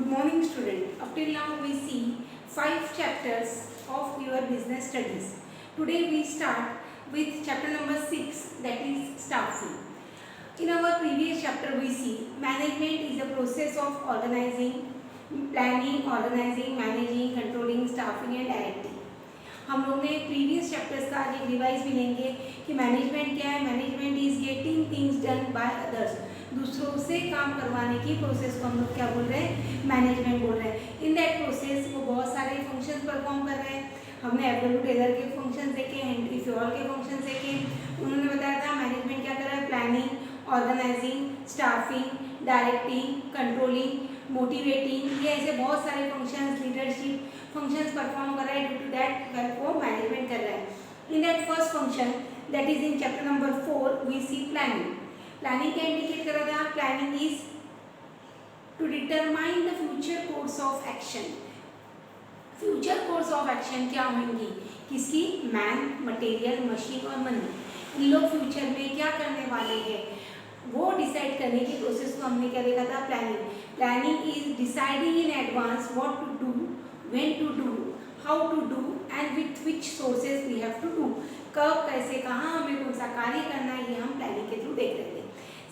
morning student. Up till now we see 5 chapters of your business studies. Today we start with chapter number 6, that is staffing. In our previous chapter we see management is a process of organizing, planning, organizing, managing, controlling, staffing and directing. हम लोग ने previous chapters का आज एक revise भी लेंगे कि management क्या है. Management is getting things done by others. दूसरों से काम करवाने की प्रोसेस को हम लोग क्या बोल रहे हैं, मैनेजमेंट बोल रहे हैं. इन दैट प्रोसेस वो बहुत सारे फंक्शंस परफॉर्म कर रहे हैं. हमने एब्सोल्यूट टेलर के फंक्शंस देखे, हेनरी फ्योल के फंक्शंस देखे. उन्होंने बताया था मैनेजमेंट क्या कर रहा है, planning, organising, staffing, directing, controlling, motivating, ये ऐसे बहुत सारे फंक्शंस, लीडरशिप फंक्शंस परफॉर्म कर रहा है. ड्यू टू दैट हेल्प वो मैनेजमेंट कर रहा है. In that first function that is in chapter number 4 we see planning. Planning क्या इंडिकेट कर रहा था, planning is to determine the future course of action. Future course of action क्या होंगी, किसकी, मैन, मटेरियल, मशीन और मनी. इन लोग फ्यूचर में क्या करने वाले हैं वो डिसाइड करने की प्रोसेस को हमने क्या देखा था, planning. Planning is deciding in advance what to do, when to do, how to do and with which sources we have to do. कब, कैसे, कहाँ हमें कौन सा कार्य करना है, ये हम प्लानिंग के थ्रू देख रहे थे.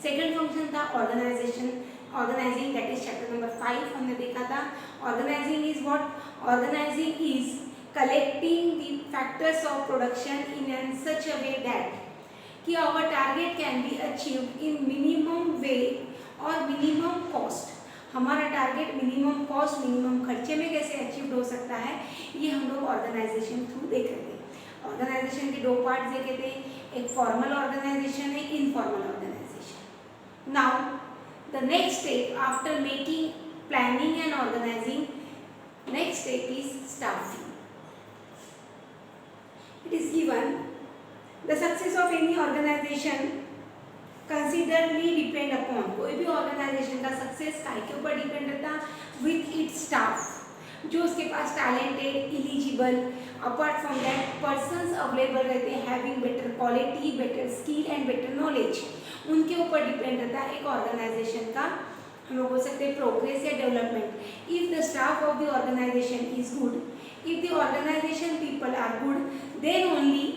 सेकेंड फंक्शन था organization, organizing, that is chapter number 5 हमने देखा था. Organizing is what, organizing is collecting the factors of production in an such a way that कि our target can be achieved in minimum way और minimum cost. हमारा target minimum cost, minimum खर्चे में कैसे achieve हो सकता है, ये हम लोग ऑर्गेनाइजेशन थ्रू देख रहे थे. ऑर्गेनाइजेशन के दो पार्ट देखे थे, एक फॉर्मल ऑर्गेनाइजेशन, एक informal organization. Now the next step after making planning and organizing, next step is staffing. It is given the success of any organization considerably depend upon. कोई भी ऑर्गेनाइजेशन का success काय के ऊपर डिपेंड रहता, with its staff, जो उसके पास talented, eligible, apart from that persons available रहते हैं, having better quality, better skill and better knowledge. उनके ऊपर डिपेंड रहता है एक ऑर्गेनाइजेशन का, हम लोग बोल सकते हैं, प्रोग्रेस या development. If the staff of the organisation is good, if the organisation people are good, then only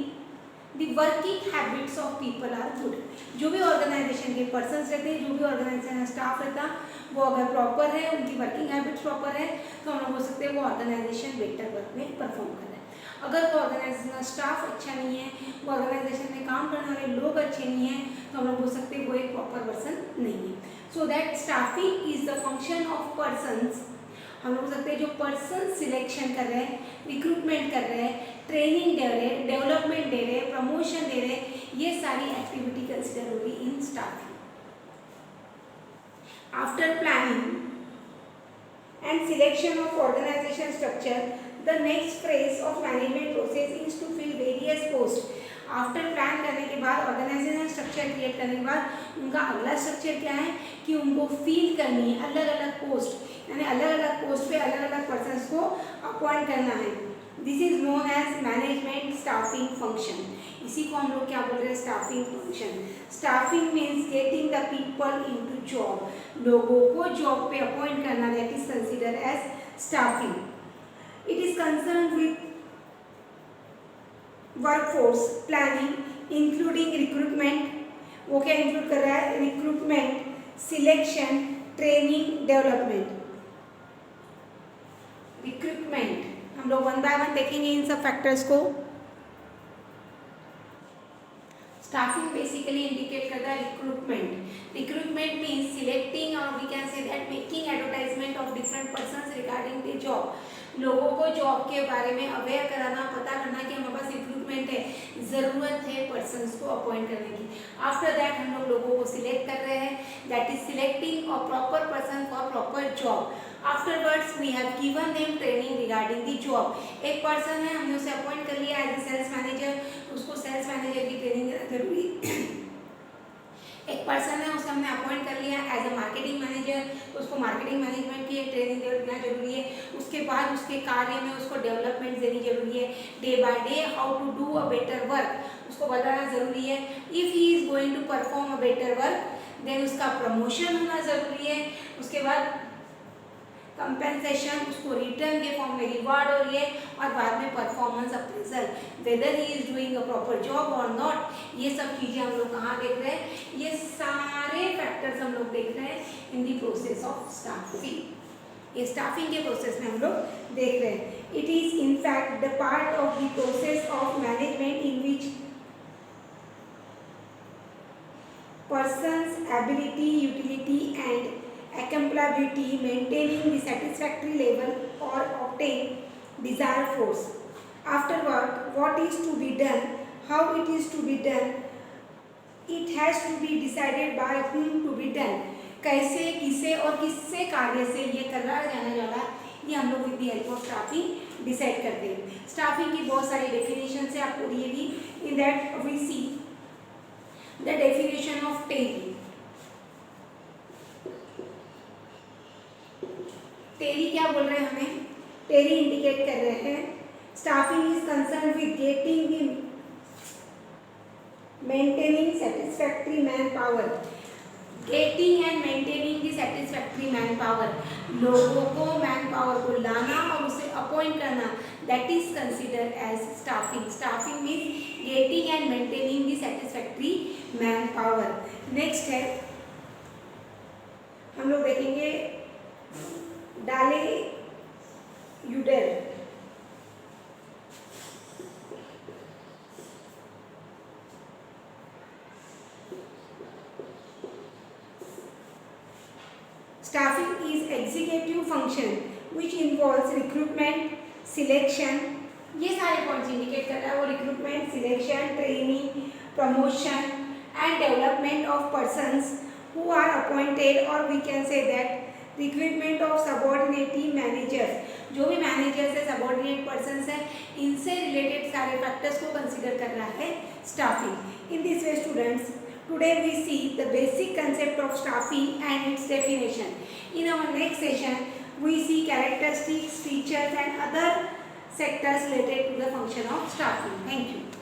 The working habits of people are good. जो भी ऑर्गेनाइजेशन के पर्सन्स रहते हैं, जो भी ऑर्गेनाइजेशन का स्टाफ रहता, वो अगर प्रॉपर है, उनकी वर्किंग हैबिट्स प्रॉपर है, तो हम लोग बोल सकते हैं वो ऑर्गेनाइजेशन बेटर वर्क में परफॉर्म कर रहा है. अगर वो ऑर्गेनाइजेशन का स्टाफ अच्छा नहीं है, वो ऑर्गेनाइजेशन में काम करने वाले लोग अच्छे नहीं हैं, तो हम लोग बोल सकते हैं वो एक प्रॉपर पर्सन नहीं है. So that staffing is the function of persons. हम लोग बोल सकते हैं जो पर्सन सिलेक्शन कर रहे हैं, रिक्रूटमेंट कर रहे हैं, ट्रेनिंग दे रहे, डेवलपमेंट दे रहे, प्रमोशन दे रहे, ये सारी एक्टिविटी कंसिडर होगी in staffing. After planning and selection of organization structure, the next phase of management process is to fill various post. After plan करने के बाद, ऑर्गेनाइजेशन स्ट्रक्चर क्रिएट करने के बाद, उनका अगला स्ट्रक्चर क्या है कि उनको फील करनी है अलग अलग पोस्ट, यानी अलग अलग पोस्ट पे अलग अलग पर्सन्स को अपॉइंट करना है. This is known as management staffing function. इसी को हम लोग क्या बोल रहे हैं, staffing function. Staffing means getting the people into job. लोगों को जॉब पे अपॉइंट करना, that is consider as staffing. It is concern with workforce planning including recruitment. वो क्या इंक्लूड कर रहा है, recruitment, selection, training, development. Recruitment हम लोग वन बाय वन देखेंगे इन सब फैक्टर्स को. स्टाफिंग बेसिकली इंडिकेट करता है रिक्रूटमेंट. रिक्रूटमेंट मीन्स सिलेक्टिंग और we can say that making advertisement of different persons regarding the job. लोगों को जॉब के बारे में अवेयर कराना, पता करना कि हमारे पास रिक्रूटमेंट है, ज़रूरत है पर्सन्स को अपॉइंट करने की. आफ्टर दैट हम लोग लोगों को सिलेक्ट कर रहे हैं, that is selecting a proper person for proper job. Afterwards we have given them training regarding the job. एक पर्सन है, हमने उसे अपॉइंट कर लिया एज ए सेल्स मैनेजर, उसको सेल्स मैनेजर की ट्रेनिंग जरूरी. एक पर्सन है, उसे हमने अपॉइंट कर लिया एज अ मार्केटिंग मैनेजर, उसको मार्केटिंग मैनेजमेंट की ट्रेनिंग देना जरूरी है. उसके बाद उसके कार्य में उसको डेवलपमेंट देनी जरूरी है. Day by day how to do a better work उसको बताना जरूरी है. If he is going to perform a better work, then उसका प्रमोशन होना जरूरी है. उसके बाद कंपेंसेशन, उसको रिटर्न के फॉर्म में रिवार्ड हो रही है, और बाद में performance appraisal, weather he is doing a proper job और नॉट। ये सब चीज़ें हम लोग कहाँ देख रहे हैं, ये सारे फैक्टर्स हम लोग देख रहे हैं in the process of staffing. ये स्टाफिंग के प्रोसेस में हम लोग देख रहे हैं। It is in fact the part of the process of management in which person's ability, utility and accountability, maintaining the satisfactory level or obtain desired force. Afterward, what is to be done, how it is to be done, it has to be decided by whom to be done. कैसे, किसे और किससे कार्य से ये करवाया जाने वाला, ये हम लोग with the help of staffing decide करते हैं। स्टाफिंग की बहुत सारी डेफिनेशन है आपको दिए हुई। In that we see the definition of Terry. Terry क्या बोल रहे हैं हमें? Terry इंडिकेट कर रहे हैं staffing is concern with getting the maintaining satisfactory man power. Getting and maintaining the satisfactory man power, लोगों को मैन पावर को लाना और उसे अपॉइंट करना, that is consider as staffing. Staffing means getting and maintaining the satisfactory manpower. Next है, हम लोग देखेंगे डाले यूडर। Staffing is executive function which involves recruitment, selection, ये सारे पॉइंट्स इंडिकेट कर रहा है वो recruitment, selection, training, promotion and development of persons who are appointed, और we can say that recruitment of subordinative managers, जो भी मैनेजर्स है, सबॉर्डिनेट पर्सन्स हैं, इनसे रिलेटेड सारे फैक्टर्स को कंसिडर कर रहा है staffing. In this way students, today we see the basic concept of staffing and its definition. In our next session, we see characteristics, features and other sectors related to the function of staffing. Thank you.